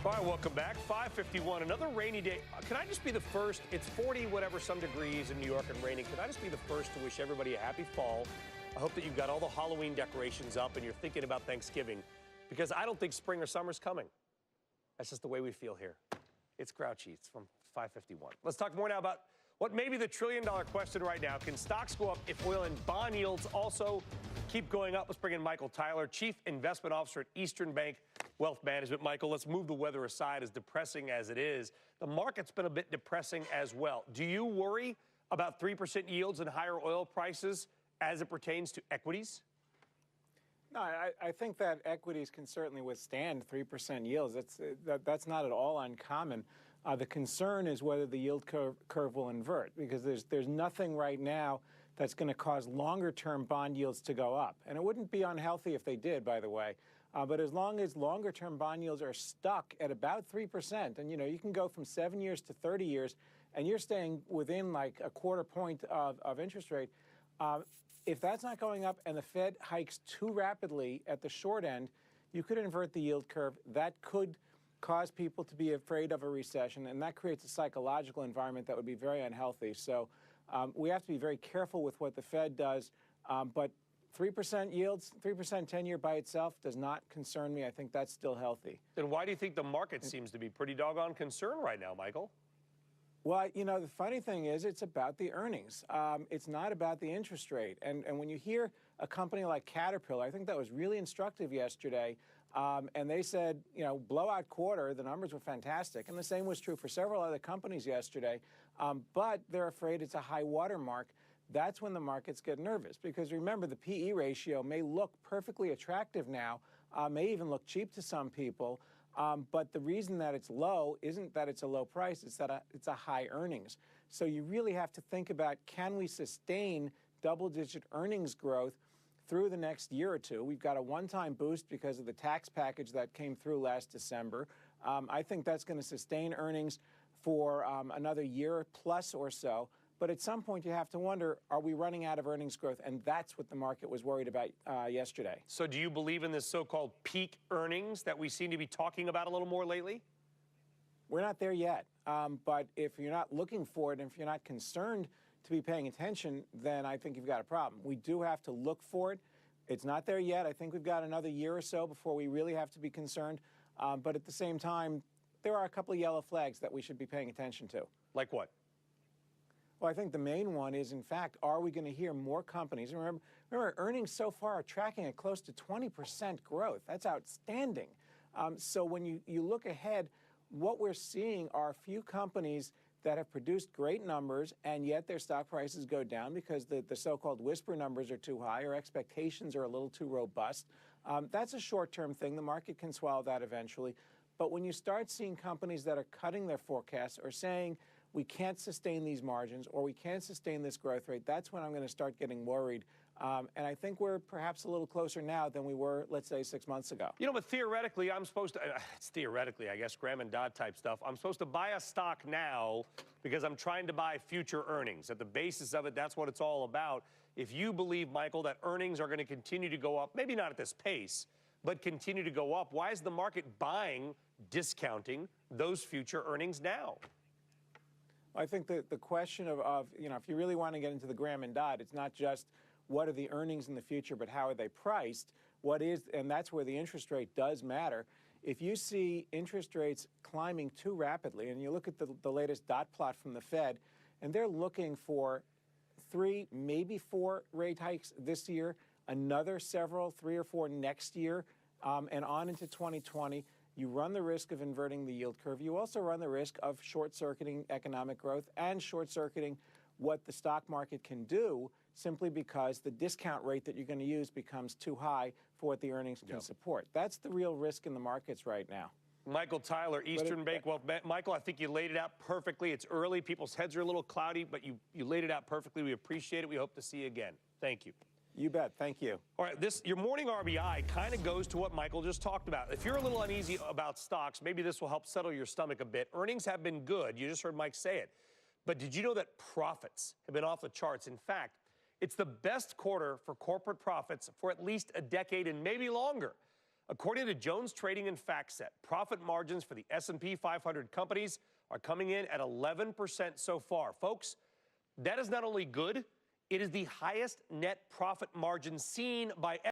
All right, welcome back. 5:51, another rainy day. Can I just be the first? It's 40 whatever some degrees in New York and raining. Can I just be the first to wish everybody a happy fall? I hope that you've got all the Halloween decorations up and you're thinking about Thanksgiving, because I don't think spring or summer's coming. That's just the way we feel here. It's grouchy. It's from 5:51. Let's talk more now about what may be the trillion-dollar question right now. Can stocks go up if oil and bond yields also keep going up? Let's bring in Michael Tyler, Chief Investment Officer at Eastern Bank Wealth Management. Michael, let's move the weather aside, as depressing as it is. The market's been a bit depressing as well. Do you worry about 3% yields and higher oil prices as it pertains to equities? No, I think that equities can certainly withstand 3% yields. That's not at all uncommon. The concern is whether the yield curve will invert, because there's nothing right now that's going to cause longer-term bond yields to go up. And it wouldn't be unhealthy if they did, by the way. But as long as longer-term bond yields are stuck at about 3%, and you can go from 7 years to 30 years, and you're staying within like a quarter point of interest rate, if that's not going up and the Fed hikes too rapidly at the short end, you could invert the yield curve. That could cause people to be afraid of a recession, and that creates a psychological environment that would be very unhealthy. So we have to be very careful with what the Fed does. But 3% yields, 3% 10-year by itself does not concern me. I think that's still healthy. Then why do you think the market seems to be pretty doggone concerned right now, Michael? Well, the funny thing is it's about the earnings. It's not about the interest rate. And when you hear a company like Caterpillar, I think that was really instructive yesterday. And they said, blowout quarter, the numbers were fantastic. And the same was true for several other companies yesterday. But they're afraid it's a high water mark. That's when the markets get nervous, because remember, the PE ratio may look perfectly attractive now, may even look cheap to some people. But the reason that it's low isn't that it's a low price, it's that it's a high earnings. So you really have to think about, can we sustain double-digit earnings growth through the next year or two? We've got a one-time boost because of the tax package that came through last December. I think that's going to sustain earnings for another year plus or so. But at some point, you have to wonder, are we running out of earnings growth? And that's what the market was worried about yesterday. So do you believe in this so-called peak earnings that we seem to be talking about a little more lately? We're not there yet. But if you're not looking for it, and if you're not concerned to be paying attention, then I think you've got a problem. We do have to look for it. It's not there yet. I think we've got another year or so before we really have to be concerned. But at the same time, there are a couple of yellow flags that we should be paying attention to. Like what? Well, I think the main one is, in fact, are we going to hear more companies? Remember, earnings so far are tracking at close to 20% growth. That's outstanding. So when you look ahead, what we're seeing are a few companies that have produced great numbers, and yet their stock prices go down because the so-called whisper numbers are too high, or expectations are a little too robust. That's a short-term thing. The market can swallow that eventually. But when you start seeing companies that are cutting their forecasts or saying, we can't sustain these margins, or we can't sustain this growth rate, that's when I'm going to start getting worried. And I think we're perhaps a little closer now than we were, let's say, 6 months ago. But theoretically, I'm supposed to, it's theoretically, I guess, Graham and Dodd type stuff. I'm supposed to buy a stock now because I'm trying to buy future earnings. At the basis of it, that's what it's all about. If you believe, Michael, that earnings are going to continue to go up, maybe not at this pace, but continue to go up, why is the market buying, discounting those future earnings now? I think the question of if you really want to get into the Graham and Dodd, it's not just what are the earnings in the future, but how are they priced? And that's where the interest rate does matter. If you see interest rates climbing too rapidly, and you look at the latest dot plot from the Fed, and they're looking for 3, maybe 4 rate hikes this year, another several, 3 or 4 next year, and on into 2020, you run the risk of inverting the yield curve. You also run the risk of short-circuiting economic growth and short-circuiting what the stock market can do, simply because the discount rate that you're going to use becomes too high for what the earnings can support. That's the real risk in the markets right now. Michael Tyler, Eastern Bank Wealth. Michael, I think you laid it out perfectly. It's early. People's heads are a little cloudy, but you laid it out perfectly. We appreciate it. We hope to see you again. Thank you. You bet. Thank you. All right, your morning RBI kind of goes to what Michael just talked about. If you're a little uneasy about stocks, maybe this will help settle your stomach a bit. Earnings have been good. You just heard Mike say it. But did you know that profits have been off the charts? In fact, it's the best quarter for corporate profits for at least a decade and maybe longer. According to Jones Trading and FactSet, profit margins for the S&P 500 companies are coming in at 11% so far. Folks, that is not only good, it is the highest net profit margin seen by